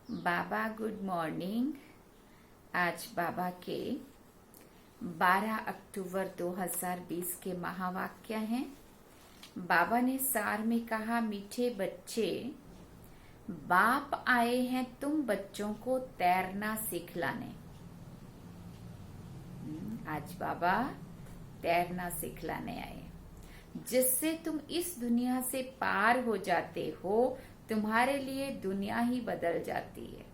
बाबा good morning. आज बाबा के 12 अक्टूबर 2020 के महावाक्य हैं। बाबा ने सार में कहा, मीठे बच्चे, बाप आए हैं तुम बच्चों को तैरना सिखलाने। आज बाबा तैरना सिखलाने आए, जिससे तुम इस दुनिया से पार हो जाते हो। तुम्हारे लिए दुनिया ही बदल जाती है।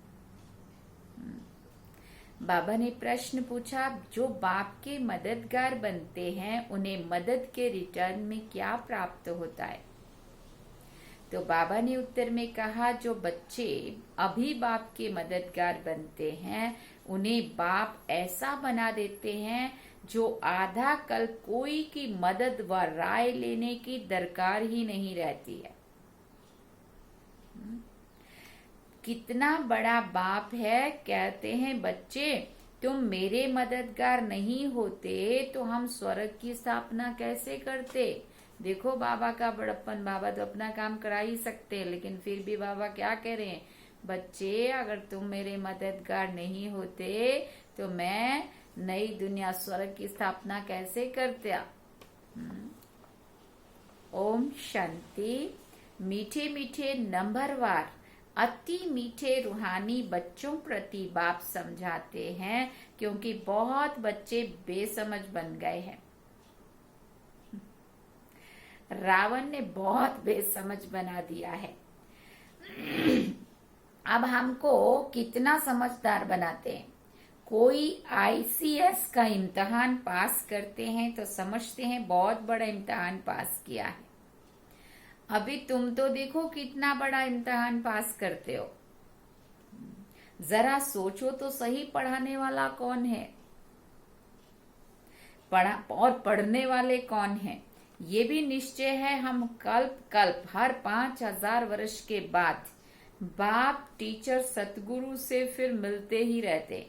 बाबा ने प्रश्न पूछा, जो बाप के मददगार बनते हैं उन्हें मदद के रिटर्न में क्या प्राप्त होता है? तो बाबा ने उत्तर में कहा, जो बच्चे अभी बाप के मददगार बनते हैं उन्हें बाप ऐसा बना देते हैं जो आधा कल्प कोई की मदद व राय लेने की दरकार ही नहीं रहती है। कितना बड़ा बाप है। कहते हैं, बच्चे तुम मेरे मददगार नहीं होते तो हम स्वर्ग की स्थापना कैसे करते। देखो बाबा का बड़प्पन। बाबा तो अपना काम करा ही सकते हैं, लेकिन फिर भी बाबा क्या कह रहे हैं, बच्चे अगर तुम मेरे मददगार नहीं होते तो मैं नई दुनिया स्वर्ग की स्थापना कैसे करते। ओम शांति। मीठे मीठे नंबरवार अति मीठे रूहानी बच्चों प्रति बाप समझाते हैं, क्योंकि बहुत बच्चे बेसमझ बन गए हैं। रावण ने बहुत बेसमझ बना दिया है। अब हमको कितना समझदार बनाते हैं। कोई आईसीएस का इम्तिहान पास करते हैं तो समझते हैं बहुत बड़ा इम्तिहान पास किया है। अभी तुम तो देखो कितना बड़ा इम्तिहान पास करते हो। जरा सोचो तो सही, पढ़ाने वाला कौन है, और पढ़ने वाले कौन हैं? ये भी निश्चय है, हम कल्प हर 5000 वर्ष के बाद बाप टीचर सतगुरु से फिर मिलते ही रहते।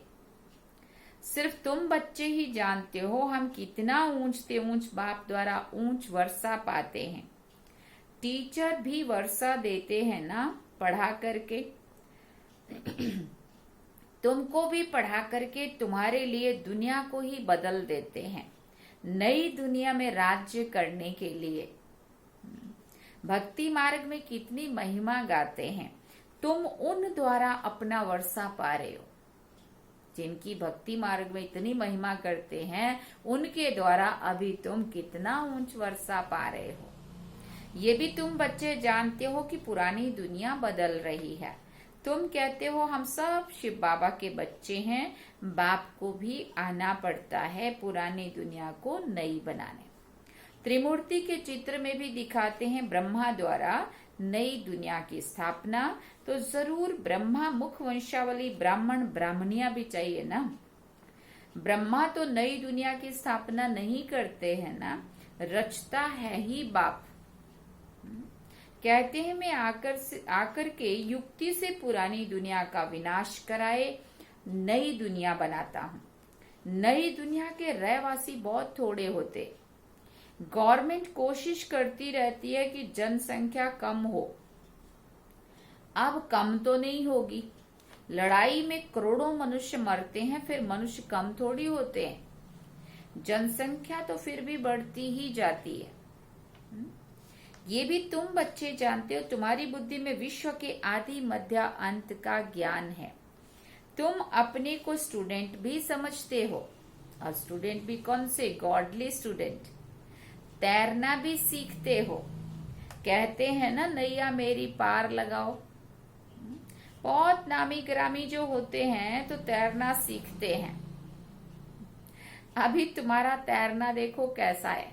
सिर्फ तुम बच्चे ही जानते हो हम कितना ऊंच से ऊंच बाप द्वारा ऊंच वर्षा पाते हैं। टीचर भी वर्षा देते हैं ना, पढ़ा करके। तुमको भी पढ़ा करके तुम्हारे लिए दुनिया को ही बदल देते हैं, नई दुनिया में राज्य करने के लिए। भक्ति मार्ग में कितनी महिमा गाते हैं। तुम उन द्वारा अपना वर्षा पा रहे हो। जिनकी भक्ति मार्ग में इतनी महिमा करते हैं, उनके द्वारा अभी तुम कितना ऊंच वर्षा पा रहे हो। ये भी तुम बच्चे जानते हो कि पुरानी दुनिया बदल रही है। तुम कहते हो हम सब शिव बाबा के बच्चे हैं। बाप को भी आना पड़ता है पुरानी दुनिया को नई बनाने। त्रिमूर्ति के चित्र में भी दिखाते हैं ब्रह्मा द्वारा नई दुनिया की स्थापना। तो जरूर ब्रह्मा मुख वंशावली ब्राह्मण ब्राह्मणिया भी चाहिए ना। ब्रह्मा तो नई दुनिया की स्थापना नहीं करते हैं ना, रचता है ही बाप। कहते हैं, मैं आकर के युक्ति से पुरानी दुनिया का विनाश कराए नई दुनिया बनाता हूँ। नई दुनिया के रहवासी बहुत थोड़े होते। गवर्नमेंट कोशिश करती रहती है कि जनसंख्या कम हो। अब कम तो नहीं होगी। लड़ाई में करोड़ों मनुष्य मरते हैं, फिर मनुष्य कम थोड़ी होते हैं। जनसंख्या तो फिर भी बढ़ती ही जाती है। ये भी तुम बच्चे जानते हो। तुम्हारी बुद्धि में विश्व के आदि मध्य अंत का ज्ञान है। तुम अपने को स्टूडेंट भी समझते हो, और स्टूडेंट भी कौन से, गॉडली स्टूडेंट। तैरना भी सीखते हो। कहते हैं ना, नैया मेरी पार लगाओ। बहुत नामी ग्रामी जो होते हैं तो तैरना सीखते हैं। अभी तुम्हारा तैरना देखो कैसा है।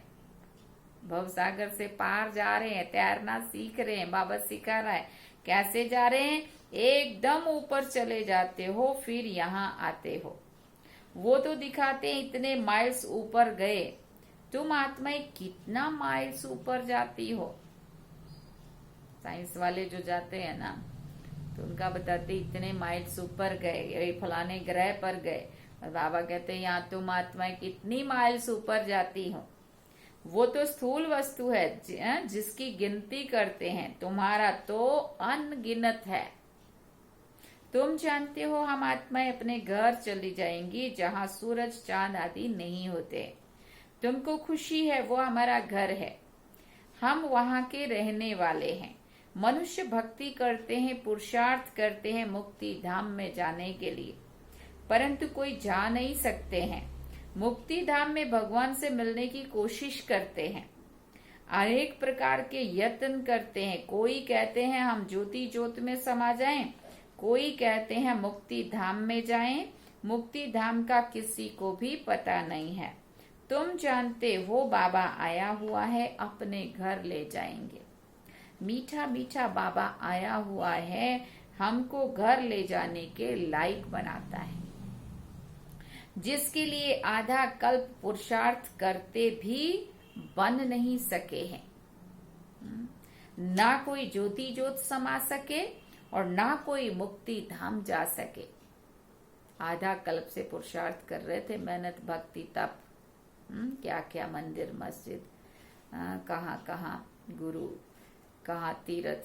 भवसागर से पार जा रहे हैं, तैरना सीख रहे हैं। बाबा सिखा रहा है कैसे जा रहे हैं। एकदम ऊपर चले जाते हो, फिर यहाँ आते हो। वो तो दिखाते हैं इतने माइल्स ऊपर गए। तुम आत्माएं कितना माइल्स ऊपर जाती हो। साइंस वाले जो जाते हैं ना, तो उनका बताते इतने माइल्स ऊपर गए, फलाने ग्रह पर गए। और बाबा कहते हैं, यहाँ तुम आत्माएं कितनी माइल्स ऊपर जाती हो। वो तो स्थूल वस्तु है जिसकी गिनती करते हैं। तुम्हारा तो अनगिनत है। तुम जानते हो हम आत्माएं अपने घर चली जाएंगी जहाँ सूरज चांद आदि नहीं होते। तुमको खुशी है, वो हमारा घर है, हम वहाँ के रहने वाले हैं। मनुष्य भक्ति करते हैं, पुरुषार्थ करते हैं मुक्ति धाम में जाने के लिए, परंतु कोई जा नहीं सकते हैं। मुक्ति धाम में भगवान से मिलने की कोशिश करते हैं, अनेक प्रकार के यत्न करते हैं। कोई कहते हैं हम ज्योति ज्योत में समा जाएं, कोई कहते हैं मुक्ति धाम में जाएं। मुक्ति धाम का किसी को भी पता नहीं है। तुम जानते हो बाबा आया हुआ है, अपने घर ले जाएंगे। मीठा मीठा बाबा आया हुआ है, हमको घर ले जाने के लायक बनाता है। जिसके लिए आधा कल्प पुरुषार्थ करते भी बन नहीं सके हैं। ना कोई ज्योति ज्योत समा सके और ना कोई मुक्ति धाम जा सके। आधा कल्प से पुरुषार्थ कर रहे थे, मेहनत भक्ति तप, क्या क्या मंदिर मस्जिद, कहाँ कहाँ गुरु, कहाँ तीर्थ,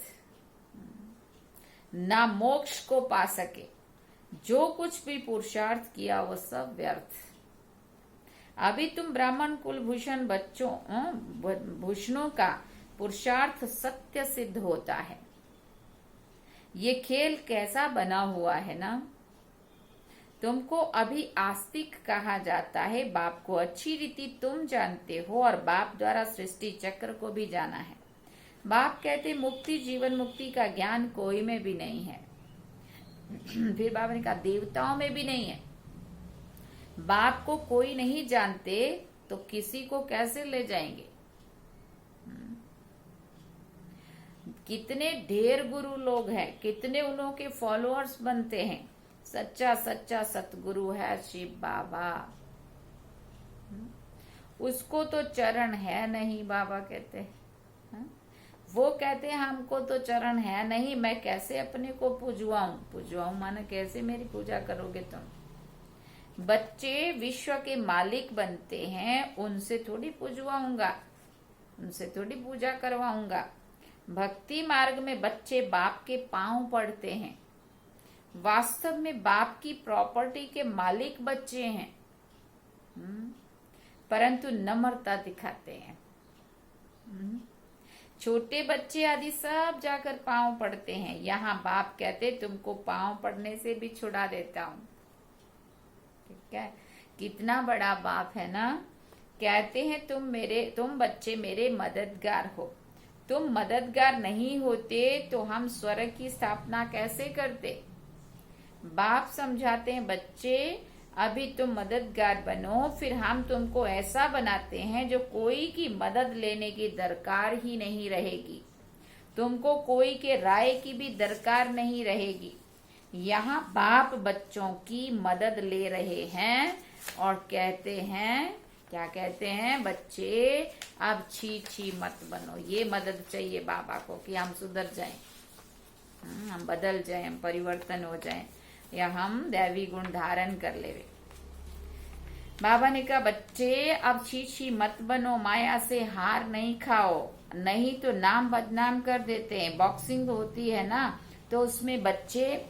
ना मोक्ष को पा सके। जो कुछ भी पुरुषार्थ किया वो सब व्यर्थ। अभी तुम ब्राह्मण कुलभूषण बच्चों भूषणों का पुरुषार्थ सत्य सिद्ध होता है। ये खेल कैसा बना हुआ है ना। तुमको अभी आस्तिक कहा जाता है। बाप को अच्छी रीति तुम जानते हो और बाप द्वारा सृष्टि चक्र को भी जाना है। बाप कहते मुक्ति जीवन मुक्ति का ज्ञान कोई में भी नहीं है। फिर बाबा ने कहा देवताओं में भी नहीं है। बाप को कोई नहीं जानते तो किसी को कैसे ले जाएंगे। कितने ढेर गुरु लोग हैं, कितने उन्हों के फॉलोअर्स बनते हैं। सच्चा सच्चा सतगुरु है शिव बाबा, उसको तो चरण है नहीं। बाबा कहते हैं, वो कहते हैं हमको तो चरण है नहीं, मैं कैसे अपने को पूजवाऊं। पूजवाऊं माने कैसे मेरी पूजा करोगे तुम। बच्चे विश्व के मालिक बनते हैं, उनसे थोड़ी पूजवाऊंगा, उनसे थोड़ी पूजा करवाऊंगा। भक्ति मार्ग में बच्चे बाप के पांव पड़ते हैं। वास्तव में बाप की प्रॉपर्टी के मालिक बच्चे हैं, परंतु नम्रता दिखाते हैं। छोटे बच्चे आदि सब जाकर पांव पड़ते हैं। यहाँ बाप कहते तुमको पांव पड़ने से भी छुड़ा देता हूँ। ठीक है, कितना बड़ा बाप है ना। कहते हैं तुम बच्चे मेरे मददगार हो। तुम मददगार नहीं होते तो हम स्वर्ग की स्थापना कैसे करते। बाप समझाते हैं बच्चे अभी तुम मददगार बनो, फिर हम तुमको ऐसा बनाते हैं जो कोई की मदद लेने की दरकार ही नहीं रहेगी। तुमको कोई के राय की भी दरकार नहीं रहेगी। यहाँ बाप बच्चों की मदद ले रहे हैं और कहते हैं, क्या कहते हैं, बच्चे अब छी छी मत बनो। ये मदद चाहिए बाबा को कि हम सुधर जाएं, हम बदल जाएं, हम परिवर्तन हो जाएं, या हम दैवी गुण धारण कर ले। बाबा ने कहा बच्चे अब छी छी मत बनो, माया से हार नहीं खाओ, नहीं तो नाम बदनाम कर देते हैं। बॉक्सिंग होती है ना, तो उसमें बच्चे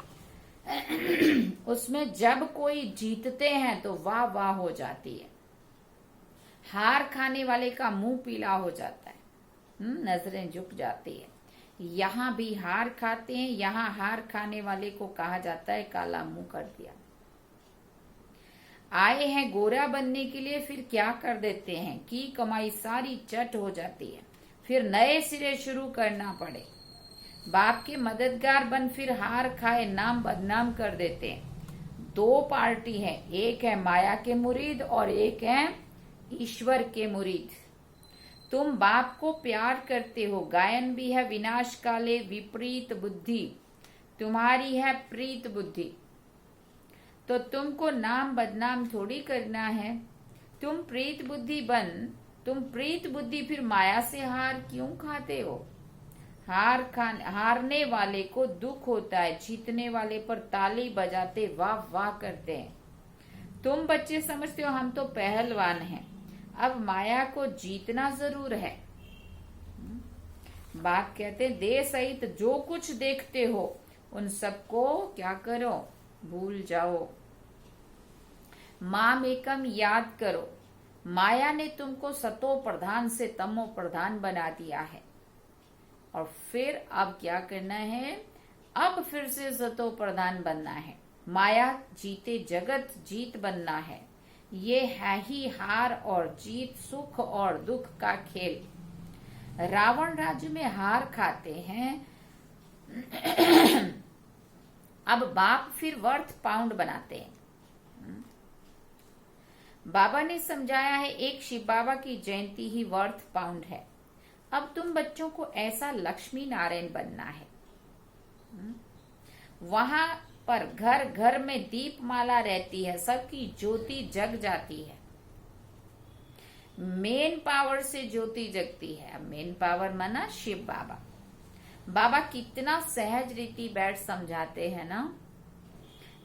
उसमें जब कोई जीतते हैं तो वाह वाह हो जाती है। हार खाने वाले का मुंह पीला हो जाता है, नजरें झुक जाती है। यहाँ भी हार खाते हैं, यहाँ हार खाने वाले को कहा जाता है काला मुंह कर दिया। आए हैं गोरा बनने के लिए, फिर क्या कर देते हैं कि कमाई सारी चट हो जाती है, फिर नए सिरे शुरू करना पड़े। बाप के मददगार बन फिर हार खाए नाम बदनाम कर देते हैं। दो पार्टी है, एक है माया के मुरीद और एक है ईश्वर के मुरीद। तुम बाप को प्यार करते हो। गायन भी है विनाश काले विपरीत बुद्धि, तुम्हारी है प्रीत बुद्धि। तो तुमको नाम बदनाम थोड़ी करना है। तुम प्रीत बुद्धि बन, तुम प्रीत बुद्धि फिर माया से हार क्यों खाते हो। हारने वाले को दुख होता है, जीतने वाले पर ताली बजाते वाह वाह करते हैं। तुम बच्चे समझते हो हम तो पहलवान हैं, अब माया को जीतना जरूर है। बाप कहते देह सहित जो कुछ देखते हो उन सबको क्या करो, भूल जाओ। माम एकम याद करो। माया ने तुमको सतो प्रधान से तमो प्रधान बना दिया है, और फिर अब क्या करना है, अब फिर से सतो प्रधान बनना है। माया जीते जगत जीत बनना है। ये है ही हार और जीत, सुख और दुख का खेल। रावण राज्य में हार खाते हैं। अब बाप फिर वर्थ पाउंड बनाते हैं। बाबा ने समझाया है, एक शिव बाबा की जयंती ही वर्थ पाउंड है। अब तुम बच्चों को ऐसा लक्ष्मी नारायण बनना है। वहां पर घर घर में दीप माला रहती है, सबकी ज्योति जग जाती है। मेन पावर से ज्योति जगती है। अब मेन पावर माना शिव बाबा। बाबा कितना सहज रीति बैठ समझाते हैं ना।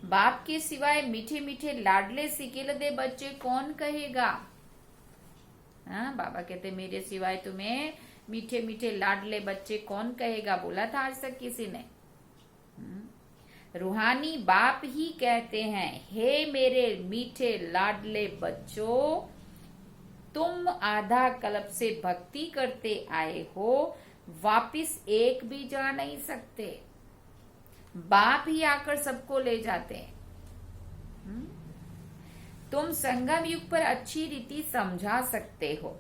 बाप के सिवाय मीठे मीठे लाडले सिकिलदे बच्चे कौन कहेगा। हाँ, बाबा कहते मेरे सिवाय तुम्हें मीठे मीठे लाडले बच्चे कौन कहेगा, बोला था आज तक किसी ने। रूहानी बाप ही कहते हैं, हे मेरे मीठे लाडले बच्चों, तुम आधा कल्प से भक्ति करते आए हो, वापिस एक भी जा नहीं सकते। बाप ही आकर सबको ले जाते हैं। तुम संगम युग पर अच्छी रीति समझा सकते हो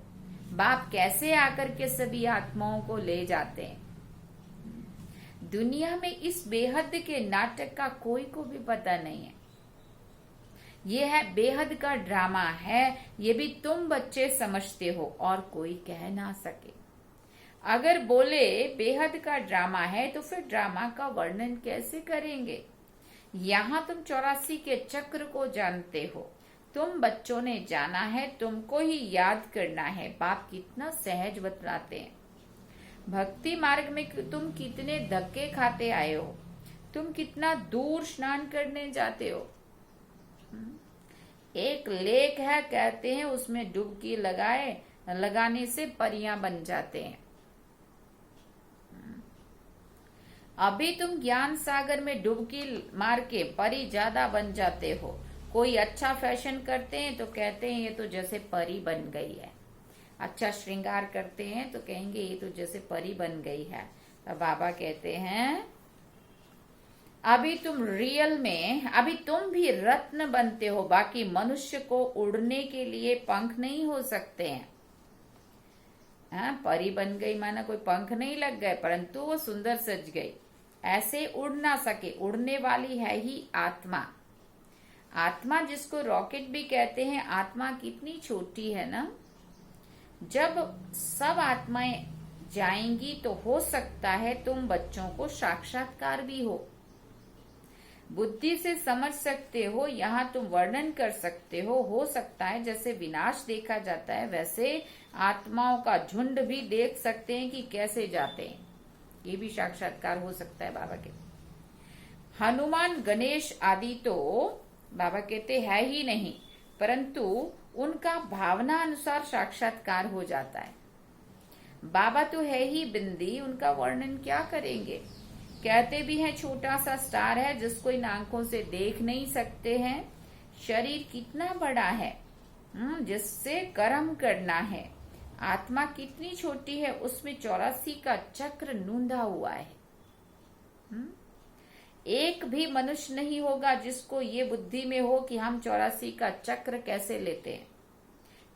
बाप कैसे आकर के सभी आत्माओं को ले जाते हैं। दुनिया में इस बेहद के नाटक का कोई को भी पता नहीं है। ये है बेहद का ड्रामा है, ये भी तुम बच्चे समझते हो और कोई कह ना सके। अगर बोले बेहद का ड्रामा है तो फिर ड्रामा का वर्णन कैसे करेंगे। यहाँ तुम 84 के चक्र को जानते हो, तुम बच्चों ने जाना है, तुमको ही याद करना है। बाप कितना सहज बतलाते हैं। भक्ति मार्ग में तुम कितने धक्के खाते आए हो, तुम कितना दूर स्नान करने जाते हो। एक लेक है, कहते हैं उसमें डुबकी लगाने से परियां बन जाते हैं। अभी तुम ज्ञान सागर में डुबकी मार के परी ज्यादा बन जाते हो। कोई अच्छा फैशन करते हैं तो कहते हैं ये तो जैसे परी बन गई है। अच्छा श्रृंगार करते हैं तो कहेंगे ये तो जैसे परी बन गई है। तो बाबा कहते हैं अभी तुम रियल में, अभी तुम भी रत्न बनते हो। बाकी मनुष्य को उड़ने के लिए पंख नहीं हो सकते हैं। हाँ, परी बन गई माना कोई पंख नहीं लग गए, परंतु वो सुंदर सज गई। ऐसे उड़ ना सके, उड़ने वाली है ही आत्मा। आत्मा जिसको रॉकेट भी कहते हैं, आत्मा कितनी छोटी है ना। जब सब आत्माएं जाएंगी तो हो सकता है तुम बच्चों को साक्षात्कार भी बुद्धि से समझ सकते हो। यहाँ तुम वर्णन कर सकते हो सकता है जैसे विनाश देखा जाता है वैसे आत्माओं का झुंड भी देख सकते हैं कि कैसे जाते हैं। ये भी साक्षात्कार हो सकता है बाबा के। हनुमान गणेश आदि तो बाबा कहते हैं ही नहीं, परंतु उनका भावना अनुसार साक्षात्कार हो जाता है। बाबा तो है ही बिंदी, उनका वर्णन क्या करेंगे। कहते भी हैं छोटा सा स्टार है जिसको इन आंखों से देख नहीं सकते हैं। शरीर कितना बड़ा है जिससे कर्म करना है। आत्मा कितनी छोटी है, उसमें 84 का चक्र नूंधा हुआ है। एक भी मनुष्य नहीं होगा जिसको ये बुद्धि में हो कि हम 84 का चक्र कैसे लेते हैं,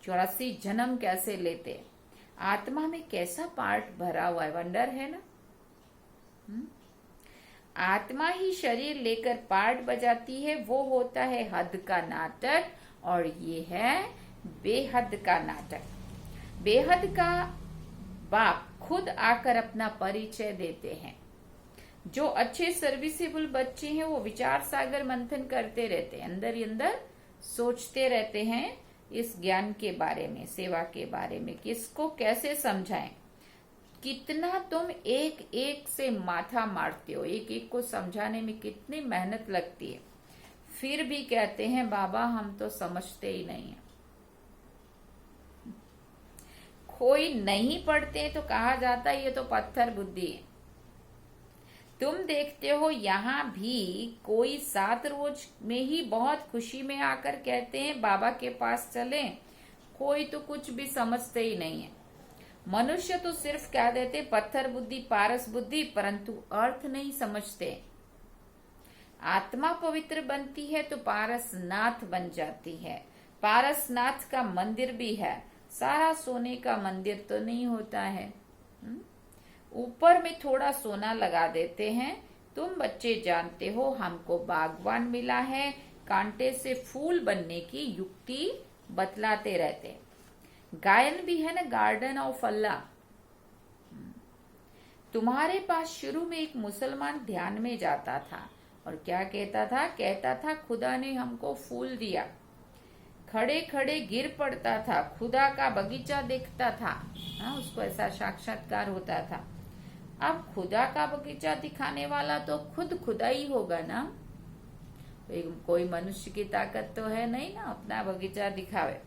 84 जन्म कैसे लेते हैं। आत्मा में कैसा पार्ट भरा हुआ है, वंडर है ना। आत्मा ही शरीर लेकर पार्ट बजाती है, वो होता है हद का नाटक, और ये है बेहद का नाटक। बेहद का बाप खुद आकर अपना परिचय देते हैं। जो अच्छे सर्विसेबल बच्चे हैं वो विचार सागर मंथन करते रहते हैं, अंदर ही अंदर सोचते रहते हैं इस ज्ञान के बारे में, सेवा के बारे में, किसको कैसे समझाएं। कितना तुम एक एक से माथा मारते हो, एक एक को समझाने में कितनी मेहनत लगती है, फिर भी कहते हैं बाबा हम तो समझते ही नहीं है। कोई नहीं पढ़ते तो कहा जाता है ये तो पत्थर बुद्धि है। तुम देखते हो यहाँ भी कोई 7 रोज में ही बहुत खुशी में आकर कहते हैं बाबा के पास चलें, कोई तो कुछ भी समझते ही नहीं है। मनुष्य तो सिर्फ कह देते पत्थर बुद्धि पारस बुद्धि, परंतु अर्थ नहीं समझते। आत्मा पवित्र बनती है तो पारसनाथ बन जाती है। पारसनाथ का मंदिर भी है, सारा सोने का मंदिर तो नहीं होता है। ऊपर में थोड़ा सोना लगा देते हैं। तुम बच्चे जानते हो हमको बागवान मिला है, कांटे से फूल बनने की युक्ति बतलाते रहते। गायन भी है ना, गार्डन ऑफ अल्लाह। तुम्हारे पास शुरू में एक मुसलमान ध्यान में जाता था और क्या कहता था खुदा ने हमको फूल दिया। खड़े खड़े गिर पड़ता था, खुदा का बगीचा देखता था। उसको ऐसा साक्षात्कार होता था। अब खुदा का बगीचा दिखाने वाला तो खुद खुदा ही होगा ना। कोई मनुष्य की ताकत तो है नहीं ना अपना बगीचा दिखावे।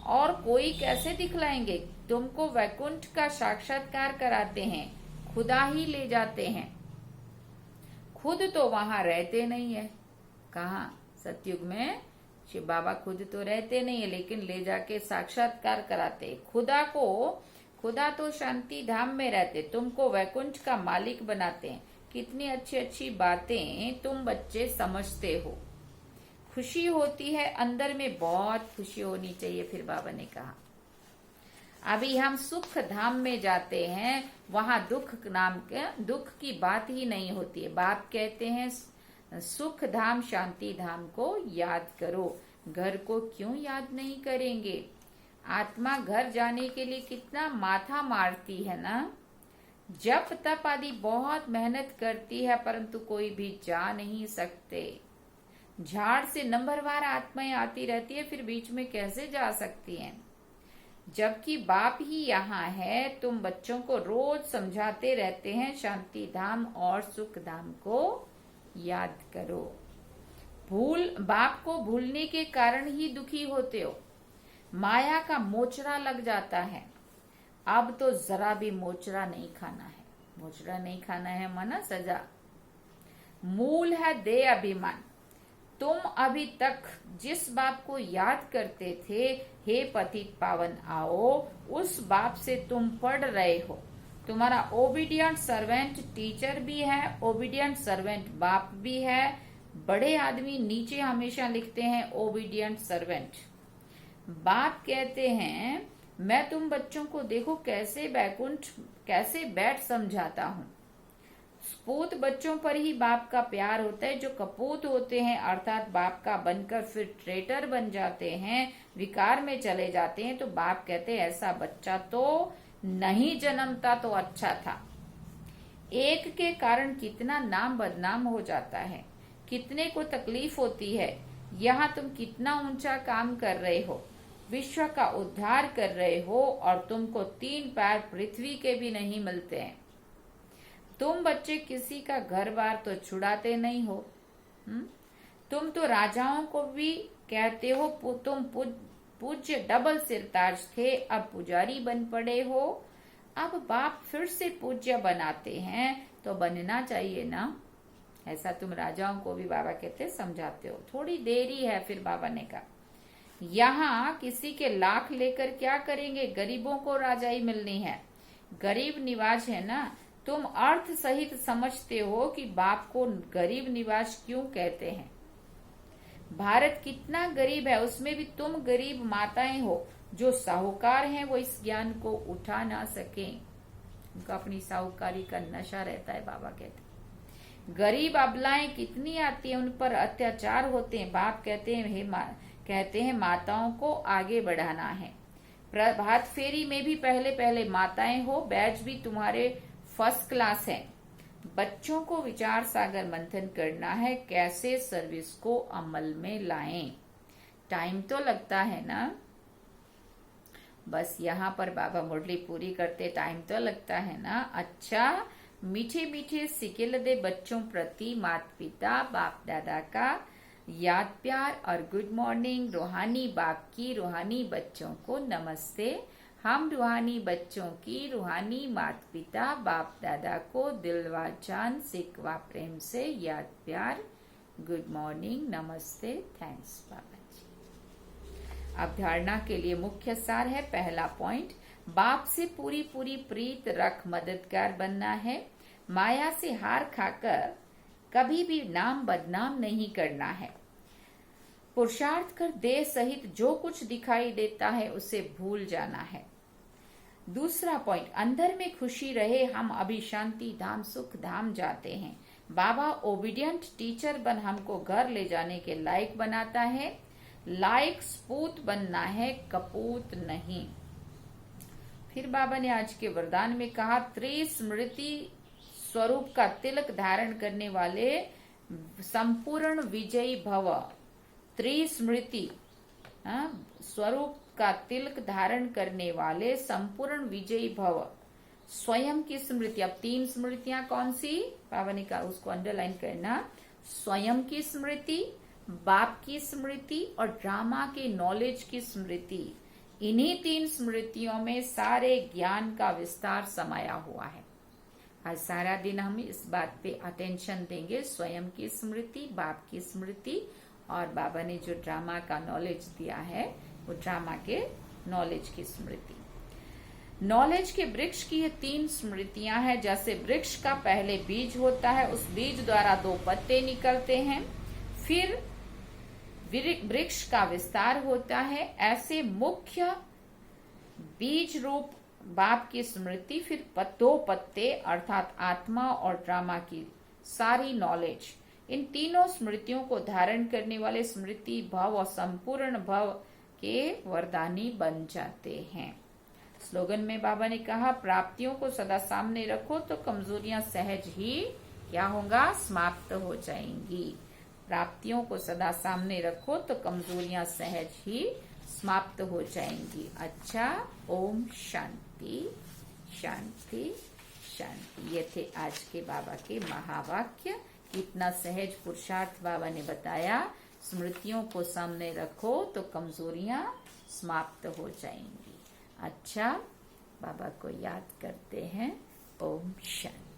और कोई कैसे दिखलाएंगे? तुमको वैकुंठ का साक्षात्कार कराते हैं, खुदा ही ले जाते हैं। खुद तो वहां रहते नहीं है। कहा सतयुग में शिव बाबा खुद तो रहते नहीं है, लेकिन ले जाके साक्षात्कार कराते। खुदा तो शांति धाम में रहते, तुमको वैकुंठ का मालिक बनाते हैं। कितनी अच्छी अच्छी बातें तुम बच्चे समझते हो। खुशी होती है अंदर में, बहुत खुशी होनी चाहिए। फिर बाबा ने कहा अभी हम सुख धाम में जाते हैं, वहां दुख की बात ही नहीं होती है। बाप कहते हैं सुख धाम शांति धाम को याद करो। घर को क्यों याद नहीं करेंगे? आत्मा घर जाने के लिए कितना माथा मारती है ना। जप तप आदि बहुत मेहनत करती है, परंतु कोई भी जा नहीं सकते। झाड़ से नंबरवार आत्माएं आती रहती है, फिर बीच में कैसे जा सकती हैं? जबकि बाप ही यहाँ है। तुम बच्चों को रोज समझाते रहते हैं शांति धाम और सुख धाम को याद करो। बाप को भूलने के कारण ही दुखी होते हो। माया का मोचरा लग जाता है। अब तो जरा भी मोचरा नहीं खाना है। मोचरा नहीं खाना है माना सजा। मूल है दे अभिमान। तुम अभी तक जिस बाप को याद करते थे, हे पतित पावन आओ, उस बाप से तुम पढ़ रहे हो। तुम्हारा ओबीडियंट सर्वेंट टीचर भी है, ओबीडियंट सर्वेंट बाप भी है। बड़े आदमी नीचे हमेशा लिखते हैं ओबीडियंट सर्वेंट। बाप कहते हैं मैं तुम बच्चों को देखो कैसे बैठ समझाता हूँ। सपूत बच्चों पर ही बाप का प्यार होता है। जो कपूत होते हैं अर्थात बाप का बनकर फिर ट्रेटर बन जाते हैं, विकार में चले जाते हैं, तो बाप कहते हैं ऐसा बच्चा तो नहीं जन्मता तो अच्छा था। एक के कारण कितना नाम बदनाम हो जाता है, कितने को तकलीफ होती है। यहाँ तुम कितना ऊंचा काम कर रहे हो, विश्व का उद्धार कर रहे हो, और तुमको 3 पैर पृथ्वी के भी नहीं मिलते हैं। तुम बच्चे किसी का घर बार तो छुड़ाते नहीं हो। तुम तो राजाओं को भी कहते हो तुम पूज्य डबल सिरताज थे, अब पुजारी बन पड़े हो। अब बाप फिर से पूज्य बनाते हैं तो बनना चाहिए ना। ऐसा तुम राजाओं को भी बाबा कहते समझाते हो। थोड़ी देरी है। फिर बाबा ने कहा यहाँ किसी के लाख लेकर क्या करेंगे, गरीबों को राजाई मिलनी है। गरीब निवाज है ना। तुम अर्थ सहित समझते हो कि बाप को गरीब निवाज क्यों कहते हैं। भारत कितना गरीब है, उसमें भी तुम गरीब माताएं हो। जो साहूकार हैं वो इस ज्ञान को उठा ना सके, उनका अपनी साहूकारी का नशा रहता है। बाबा कहते गरीब अबलाएं कितनी आती है, उन पर अत्याचार होते हैं। बाप कहते हैं माताओं को आगे बढ़ाना है। प्रभात फेरी में भी पहले माताएं हो। बैच भी तुम्हारे फर्स्ट क्लास है। बच्चों को विचार सागर मंथन करना है, कैसे सर्विस को अमल में लाएं। टाइम तो लगता है ना। बस यहाँ पर बाबा मुरली पूरी करते टाइम तो लगता है ना। अच्छा, मीठे मीठे सिकिल दे बच्चों प्रति माता पिता बाप दादा का याद प्यार और गुड मॉर्निंग। रूहानी बाप की रूहानी बच्चों को नमस्ते। हम रूहानी बच्चों की रूहानी माता पिता बाप दादा को दिलवा जान सिकवा प्रेम से याद प्यार गुड मॉर्निंग नमस्ते थैंक्स बाबा जी। अवधारणा के लिए मुख्य सार है। पहला पॉइंट, बाप से पूरी पूरी प्रीत रख मददगार बनना है। माया से हार खाकर कभी भी नाम बदनाम नहीं करना है। पुरुषार्थ कर देह सहित जो कुछ दिखाई देता है उसे भूल जाना है। दूसरा पॉइंट, अंदर में खुशी रहे, हम अभी शांति धाम सुख धाम जाते हैं। बाबा ओबीडियंट टीचर बन हमको घर ले जाने के लायक बनाता है। लायक सपूत बनना है, कपूत नहीं। फिर बाबा ने आज के वरदान में कहा, त्रिस्मृति स्वरूप का तिलक धारण करने वाले संपूर्ण विजयी भव। त्रिस्मृति स्वरूप का तिलक धारण करने वाले संपूर्ण विजयी भव। स्वयं की स्मृति, अब 3 स्मृतियां कौन सी बाबा ने कहा, उसको अंडरलाइन करना। स्वयं की स्मृति, बाप की स्मृति और ड्रामा के नॉलेज की स्मृति। इन्हीं 3 स्मृतियों में सारे ज्ञान का विस्तार समाया हुआ है। आज सारा दिन हम इस बात पे अटेंशन देंगे, स्वयं की स्मृति, बाप की स्मृति और बाबा ने जो ड्रामा का नॉलेज दिया है वो ड्रामा के नॉलेज की स्मृति। नॉलेज के वृक्ष की ये 3 स्मृतियां हैं। जैसे वृक्ष का पहले बीज होता है, उस बीज द्वारा 2 पत्ते निकलते हैं, फिर वृक्ष का विस्तार होता है। ऐसे मुख्य बीज रूप बाप की स्मृति, फिर 2 पत्ते अर्थात आत्मा और ड्रामा की सारी नॉलेज। इन तीनों स्मृतियों को धारण करने वाले स्मृति भव और संपूर्ण भव के वरदानी बन जाते हैं। स्लोगन में बाबा ने कहा, प्राप्तियों को सदा सामने रखो तो कमजोरियां सहज ही क्या होगा, समाप्त हो जाएंगी। प्राप्तियों को सदा सामने रखो तो कमजोरियां सहज ही समाप्त हो जाएंगी। अच्छा, ओम शांति शांति शांति। ये थे आज के बाबा के महावाक्य। कितना सहज पुरुषार्थ बाबा ने बताया। स्मृतियों को सामने रखो तो कमजोरियां समाप्त हो जाएंगी। अच्छा, बाबा को याद करते हैं। ओम शांति।